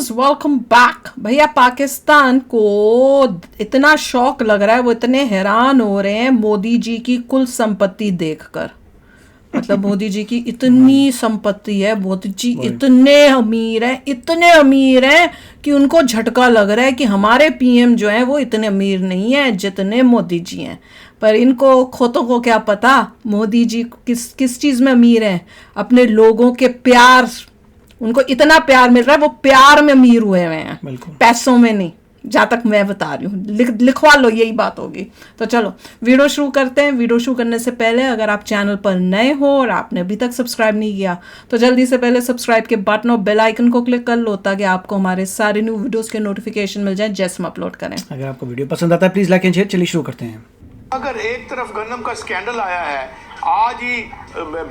Guys welcome back. भैया पाकिस्तान को इतना शौक लग रहा है, वो इतने हैरान हो रहे हैं मोदी जी की कुल संपत्ति देखकर। मतलब मोदी जी की इतनी संपत्ति है, मोदी जी इतने अमीर हैं कि उनको झटका लग रहा है कि हमारे पीएम जो हैं वो इतने अमीर नहीं हैं जितने मोदी जी हैं। पर इनको खोतों को क्या पता मोदी जी किस किस चीज में अमीर हैं। अपने लोगों के प्यार, उनको इतना प्यार मिल रहा है, वो प्यार में अमीर हुए हैं, पैसों में नहीं। जहां तक मैं बता रही हूँ, लिखवा लो, यही बात होगी। तो चलो वीडियो शुरू करते हैं। वीडियो शुरू करने से पहले अगर आप चैनल पर नए हो और आपने अभी तक सब्सक्राइब नहीं किया तो जल्दी से पहले सब्सक्राइब के बटन और बेल आइकन को क्लिक कर लो ताकि आपको हमारे सारे न्यू वीडियोस के नोटिफिकेशन मिल जाए जैसे हम अपलोड करें। अगर आपको वीडियो पसंद आता है प्लीज लाइक एंड शेयर। चलिए शुरू करते हैं। अगर एक तरफ गन्नम का स्कैंडल आया है, आज ही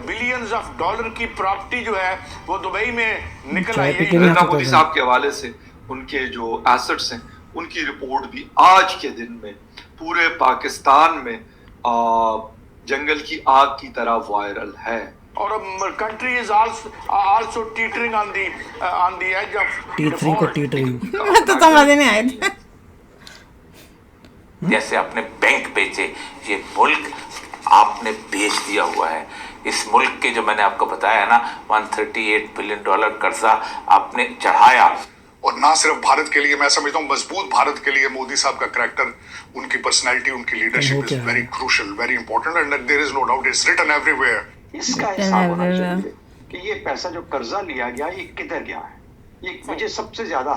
बिलियंस ऑफ डॉलर की प्रॉपर्टी जो है वो दुबई में निकल आई है। नरेंद्र मोदी साहब के हवाले से उनके जो एसेट्स हैं उनकी रिपोर्ट भी आज के दिन में पूरे पाकिस्तान में जंगल की आग की तरह वायरल है। और country is also teetering on the edge of teetering को टीटरिंग तो समझ नहीं आए थे। जैसे आपने बैंक बेचे, ये मुल्क आपने बेच दिया हुआ है। इस मुल्क के जो मैंने आपको बताया ना 138 बिलियन डॉलर कर्जा आपने चढ़ाया। और ना सिर्फ भारत के लिए, मैं समझता हूँ मजबूत भारत के लिए मोदी साहब का करैक्टर, उनकी पर्सनैलिटी, उनकी leadership is very crucial, very important and there is no doubt it's written everywhere. इसका हिसाब होना चाहिए कि ये पैसा जो कर्जा लिया गया ये किधर गया है। ये मुझे सबसे ज्यादा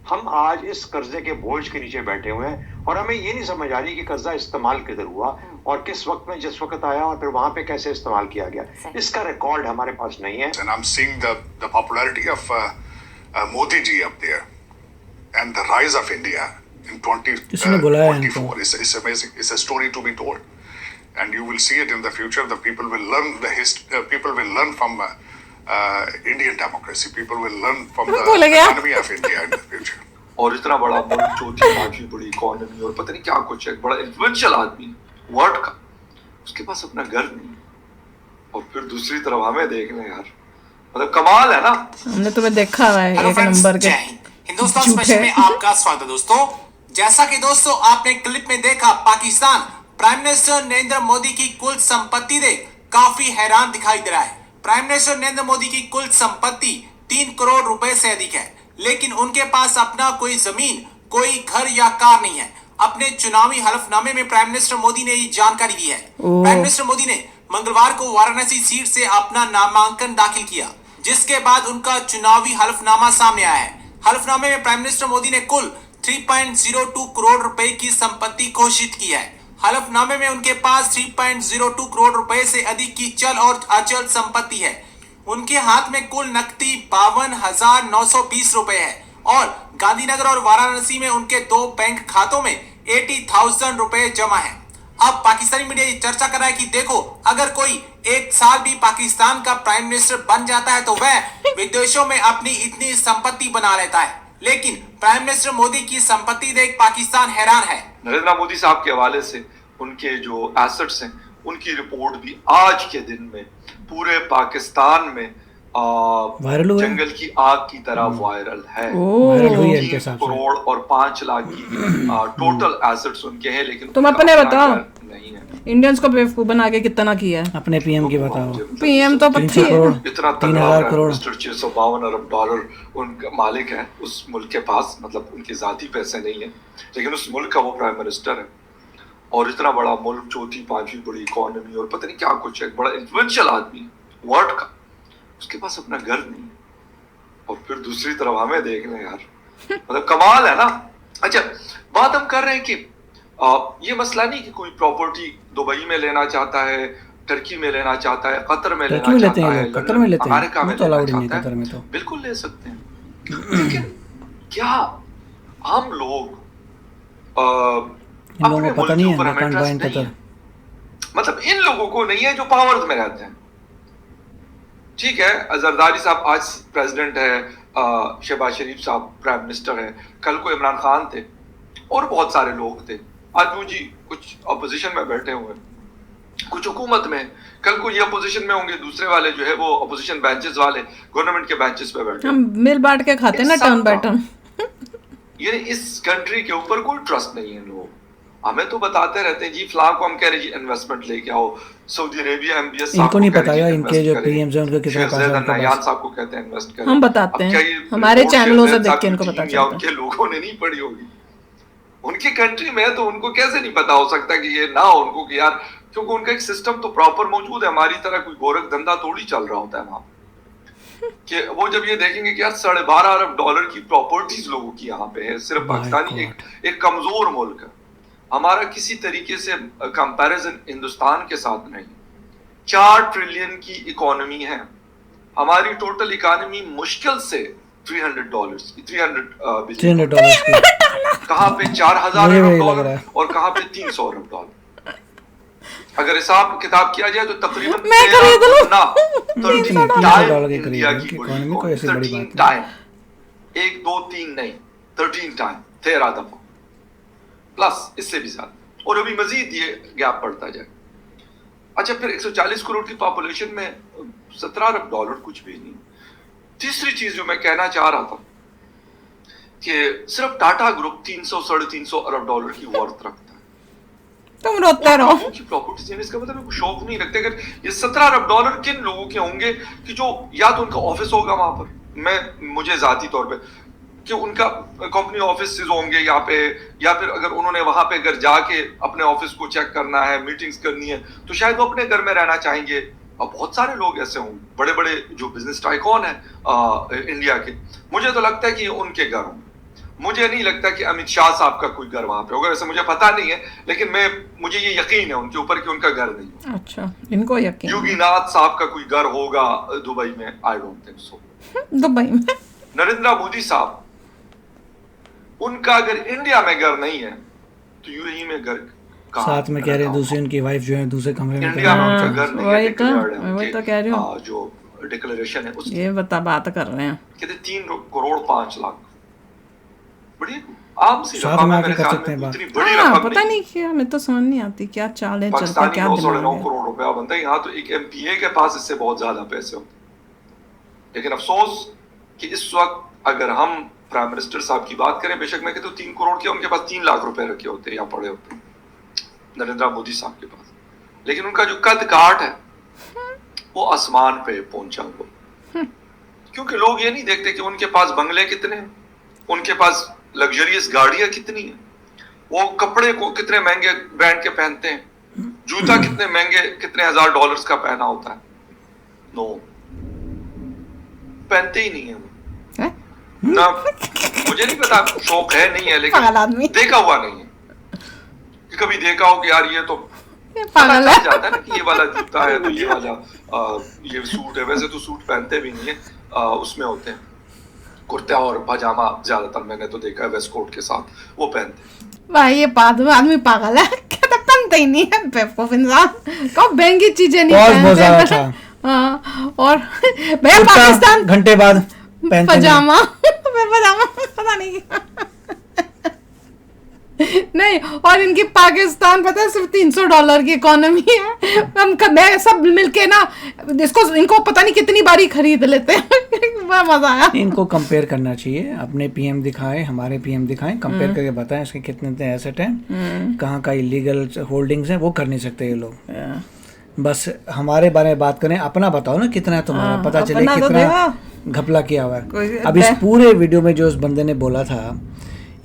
हम आज इस कर्जे के बोझ के नीचे बैठे हुए हैं और हमें ये नहीं समझ आ रही कि कर्जा इस्तेमाल किधर हुआ और किस वक्त में, जिस वक्त आया और फिर वहां पे कैसे इस्तेमाल किया गया। इसका रिकॉर्ड हमारे पास नहीं है। And I'm seeing the popularity of Modi ji up there and the rise of India in 2024 is amazing. It's a story to be told, and you will see it in the future. The people will learn people will learn from Indian democracy. People will learn from the economy of India in the future. और इतना बड़ा मुल्क, चौथी पांचवी बड़ी economy और पता नहीं क्या कुछ है, बड़ा इन्फ्लुएंशियल आदमी वर्ल्ड का, उसके पास अपना घर नहीं और फिर दूसरी तरफ हमें देखना यार, मतलब कमाल है ना। हमने तुम्हें देखा हुआ है एक नंबर के। हिंदुस्तान स्पेशल में आपका स्वागत है दोस्तों। जैसा कि दोस्तों आपने क्लिप में देखा, पाकिस्तान प्राइम मिनिस्टर नरेंद्र मोदी की कुल संपत्ति देख काफी हैरान दिखाई दे रहा है। प्राइम मिनिस्टर नरेंद्र मोदी की कुल संपत्ति 3 करोड़ रुपए से अधिक है, लेकिन उनके पास अपना कोई जमीन, कोई घर या कार नहीं है। अपने चुनावी हलफनामे में प्राइम मिनिस्टर मोदी ने ये जानकारी दी है। प्राइम मिनिस्टर मोदी ने मंगलवार को वाराणसी सीट से अपना नामांकन दाखिल किया, जिसके बाद उनका चुनावी हलफनामा सामने आया है। हलफनामे में प्राइम मिनिस्टर मोदी ने कुल 3.02 करोड़ रुपए की संपत्ति घोषित की है। हलफनामे में उनके पास 3.02 करोड़ रुपए से अधिक की चल और अचल संपत्ति है। उनके हाथ में कुल नकदी 52,920 रुपए है और गांधीनगर और वाराणसी में उनके 2 बैंक खातों में 80,000 रुपए जमा है। अब पाकिस्तानी मीडिया ये चर्चा कर रहा है कि देखो, अगर कोई एक साल भी पाकिस्तान का प्राइम मिनिस्टर बन जाता है तो वह विदेशों में अपनी इतनी संपत्ति बना लेता है, लेकिन प्राइम मिनिस्टर मोदी की संपत्ति देख पाकिस्तान हैरान है। नरेंद्र मोदी साहब के हवाले से उनके जो एसेट्स हैं उनकी रिपोर्ट भी आज के दिन में पूरे पाकिस्तान में जंगल की आग की तरह वायरल है। 3 करोड़ और 5 लाख की टोटल एसेट्स उनके हैं, लेकिन तुम अपने बताओ, नहीं है। इंडियंस को बेवकूफ बना के कितना किया है अपने पीएम की बताओ। पीएम तो 3,000 करोड़ 652 अरब डॉलर उनका मालिक है उस मुल्क के पास। मतलब उनके जाती पैसे नहीं है, लेकिन उस मुल्क का वो प्राइम मिनिस्टर है। और इतना बड़ा मुल्क, चौथी पांचवी बड़ी इकोनॉमी और पता नहीं क्या कुछ है, बड़ा इन्फ्लुएंशियल आदमी वर्ल्ड का, उसके पास अपना घर नहीं और फिर दूसरी तरफ हमें देखना यार, मतलब कमाल है ना। अच्छा, बात हम कर रहे हैं कि ये मसला नहीं कि कोई प्रॉपर्टी दुबई में लेना चाहता है, टर्की में लेना चाहता है, कतर में लेना चाहता है, कतर में लेते हैं, अमेरिका में तो लेना अलाउड नहीं चाहता कतर में, है, तो बिल्कुल ले सकते हैं। लेकिन क्या हम लोग अपने पता नहीं है मतलब इन लोगों को नहीं है जो पावर्स में रहते हैं। ठीक है, जरदारी साहब आज प्रेसिडेंट है, शहबाज शरीफ साहब प्राइम मिनिस्टर है, कल को इमरान खान थे और बहुत सारे लोग थे। आज वो जी कुछ अपोजिशन में बैठे हुए हैं, कुछ हुकूमत में, कल को ये अपोजिशन में होंगे, दूसरे वाले जो है वो अपोजिशन बेंचेस वाले गवर्नमेंट के बेंचेस पे बैठे। हम मिल बांट के खाते हैं ना टर्न बाय टर्न। ये इस कंट्री के ऊपर कोई ट्रस्ट नहीं है लोग। हमें तो बताते रहते हैं जी फलां को हम कह रहे हैं जी इन्वेस्टमेंट लेके आओ, सऊदी अरेबिया एमबीएस इनको नहीं पता यार इनके जो पीएम्स हैं उनका कितना पैसा है उनके पास। साहब को कहते हैं इन्वेस्ट करें, हम बताते हैं, हमारे चैनलों से देख के इनको पता चलता है। उनके लोगों ने नहीं पढ़ी होगी, उनकी कंट्री में है तो उनको कैसे नहीं पता हो सकता कि ये ना हो उनको कि यार, क्योंकि उनका एक सिस्टम तो प्रॉपर मौजूद है। हमारी तरह कोई गोरख धंधा थोड़ी चल रहा होता है वहां कि वो जब ये देखेंगे कि यार $12.5 अरब की प्रॉपर्टीज लोगों की यहाँ पे है, सिर्फ पाकिस्तानी एक कमजोर मुल्क है, हमारा किसी तरीके से कंपैरिजन हिंदुस्तान के साथ नहीं। 4 ट्रिलियन की इकोनॉमी है हमारी, टोटल इकोनॉमी मुश्किल से $300 की, कहाँ पे 4,000 अरब डॉलर और कहाँ पे 300 अरब डॉलर। अगर हिसाब किताब किया जाए तो तकरीबन मैं खरीद लूं ना $300 की इकोनॉमी कोई ऐसी बड़ी बात टाइम, 1 2 3 नहीं 13 टाइम, 13 दफा प्लस इससे भी ज्यादा, और अभी मजीद ये गैप बढ़ता जाए। अच्छा, फिर 140 करोड़ की पॉपुलेशन में $17 अरब कुछ भी नहीं। तीसरी चीज जो मैं कहना चाह रहा था कि सिर्फ टाटा ग्रुप 300-350 अरब डॉलर की वर्थ रखता है। तुम रोते रहो की प्रॉपर्टीज है, इसका मतलब शौक नहीं रखते। अगर ये $17 अरब किन लोगों के होंगे कि जो या तो उनका ऑफिस होगा वहां पर, मुझे जाती तौर पे कि उनका कंपनी ऑफिस होंगे यहाँ पे, या फिर अगर उन्होंने वहां पे अगर जाके अपने ऑफिस को चेक करना है, मीटिंग्स करनी है, तो शायद वो अपने घर में रहना चाहेंगे। और बहुत सारे लोग ऐसे होंगे, बड़े बड़े जो बिजनेस टाइकॉन है इंडिया के, मुझे तो लगता है कि उनके घर होंगे। मुझे नहीं लगता कि अमित शाह साहब का कोई घर वहां पे होगा, वैसे मुझे पता नहीं है, लेकिन मुझे ये यकीन है उनके ऊपर कि उनका घर नहीं। अच्छा, इनको यकीन। योगीनाथ साहब का कोई घर होगा दुबई में, I don't think so. Dubai में नरेंद्र मोदी साहब, उनका अगर इंडिया में घर नहीं है तो यूएई में घर साथ में कह रहे हैं। दूसरी उनकी वाइफ जो है दूसरे कमरे में, इंडिया में उनका घर नहीं है। वही तो कह रही हूँ, जो डिक्लेरेशन है उसकी ये बात कर रहे हैं, कहते 3 करोड़ 5 लाख, बड़ी आम सी साथ रकम में है आके मेरे कर ख्याल सकते हैं में, बात। इतनी बड़ी रकम पता नहीं क्या, हमें तो समझ नहीं आती क्या चालें चलते, पाकिस्तानी क्या 909 दिमाग करोड़ रुपया बनता है। यहाँ तो एक एमपीए के पास इससे बहुत ज्यादा पैसे होते। लेकिन अफसोस कि इस वक्त अगर हम प्राइम मिनिस्टर साहब की बात करें, बेशक मैं कहता हूँ 3 करोड़ के उनके पास 3 लाख रुपए रखे होते या पड़े होते नरेंद्र मोदी साहब के पास, लेकिन उनका जो कद काट है वो आसमान पे पहुंचा हुआ। क्योंकि लोग ये नहीं देखते कि उनके पास बंगले कितने हैं, उनके पास लग्जरियस गाड़ियां कितनी हैं, वो कपड़े को कितने महंगे ब्रांड के पहनते हैं, जूता कितने महंगे, कितने $1,000 का पहना होता है। नो, पहनते ही नहीं है वो ना। मुझे नहीं पता शौक है नहीं है, लेकिन देखा हुआ नहीं है कि कभी देखा हो कि यार ये तो पागल है, जाता है ना कि ये वाला जूता है तो ये वाला ये सूट है। वैसे तो सूट पहनते भी नहीं है, उसमें होते हैं कुर्ता और पजामा, ज्यादातर मैंने तो देखा है वेस्ट कोट के साथ वो पहनते। भाई ये आदमी पागल है, क्या तो पहनते ही नहीं है बेवकूफ इंसान, कब महंगी चीजें नहीं पहनते। हाँ, और भैया पाकिस्तान घंटे बाद पजामा पता नहीं नहीं, और इनकी पाकिस्तान पता है सिर्फ $300 की इकोनॉमी है। हम सब मिलके ना इनको पता नहीं कितनी बारी खरीद लेते हैं। बड़ा मजा आया। इनको कंपेयर करना चाहिए, अपने पीएम दिखाएं, हमारे पीएम दिखाएं, कंपेयर करके बताएं इसके कितने एसेट हैं, कहाँ का इलीगल होल्डिंग्स हैं, वो कर नहीं सकते ये लोग। बस हमारे बारे में बात करें, अपना बताओ ना कितना है तुम्हारा, पता चले कितना घपला किया हुआ है। अब इस पूरे वीडियो में जो उस बंदे ने बोला था,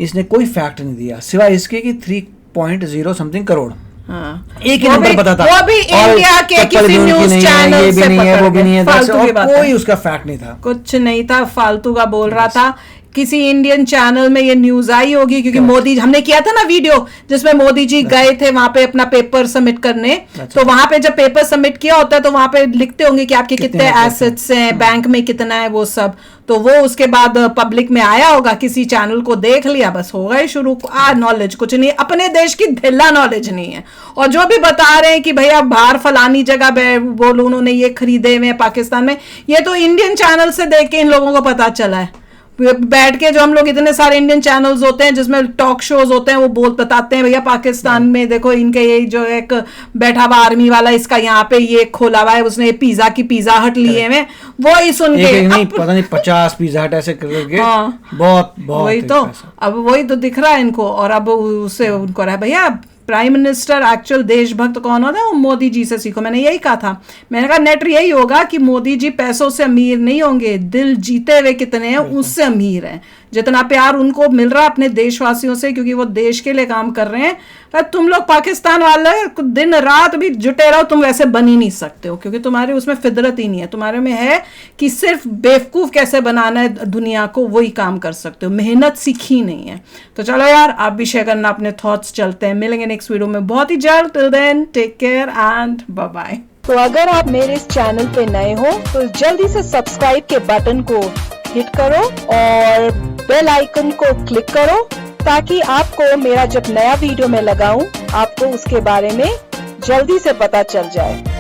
इसने कोई फैक्ट नहीं दिया सिवाय इसके कि 3.0 समथिंग करोड़। एक ही नंबर पता था, वो भी इंडिया के किसी न्यूज़ चैनल से नहीं है, वो भी नहीं है, फालतू की बात है, कोई उसका फैक्ट नहीं था, कुछ नहीं था, फालतू का बोल रहा था। किसी इंडियन चैनल में ये न्यूज आई होगी, क्योंकि मोदी, हमने किया था ना वीडियो जिसमें मोदी जी गए थे वहां पे अपना पेपर सबमिट करने, तो वहां पे जब पेपर सबमिट किया होता है तो वहां पे लिखते होंगे कि आपके कितने एसेट्स हैं, बैंक में कितना है, वो सब। तो वो उसके बाद पब्लिक में आया होगा, किसी चैनल को देख लिया, बस होगा ही शुरू। नॉलेज कुछ नहीं, अपने देश की ढिल्ला नॉलेज नहीं है। और जो भी बता रहे हैं कि भैया बाहर फलानी जगह बोलो उन्होंने ये खरीदे हुए पाकिस्तान में, ये तो इंडियन चैनल से देख के इन लोगों को पता चला है। बैठ के जो हम लोग इतने सारे इंडियन चैनल्स होते हैं जिसमें टॉक शोज होते हैं, वो बताते हैं भैया पाकिस्तान में देखो इनके ये जो एक बैठा हुआ आर्मी वाला, इसका यहाँ पे ये खोला हुआ है, उसने पिज्जा की पिज्जा हट लिए में, वो ही सुन के नहीं पता नहीं 50 पिज्जा हट ऐसे करके। हाँ, बहुत वही तो अब वही तो दिख रहा है इनको। और अब उससे उनको रहा भैया प्राइम मिनिस्टर एक्चुअल देशभक्त कौन होता है, वो मोदी जी से सीखो। मैंने यही कहा था, मैंने कहा नेट यही होगा कि मोदी जी पैसों से अमीर नहीं होंगे, दिल जीते हुए कितने हैं उससे अमीर हैं। जितना प्यार उनको मिल रहा है अपने देशवासियों से, क्योंकि वो देश के लिए काम कर रहे हैं। पर तुम लोग पाकिस्तान वाले दिन रात भी जुटे रहो, तुम वैसे बन ही नहीं सकते हो, क्योंकि तुम्हारे उसमें फितरत ही नहीं है। तुम्हारे में है कि सिर्फ बेवकूफ कैसे बनाना है दुनिया को, वही काम कर सकते हो, मेहनत सीखी नहीं है। तो चलो यार, आप भी शेयर करना अपने थॉट्स। चलते हैं, मिलेंगे नेक्स्ट वीडियो में बहुत ही जल्द। Till then take care and bye bye. तो अगर आप मेरे इस चैनल पे नए हो तो जल्दी से सब्सक्राइब के बटन को हिट करो और बेल आइकन को क्लिक करो, ताकि आपको मेरा जब नया वीडियो मैं लगाऊं आपको उसके बारे में जल्दी से पता चल जाए।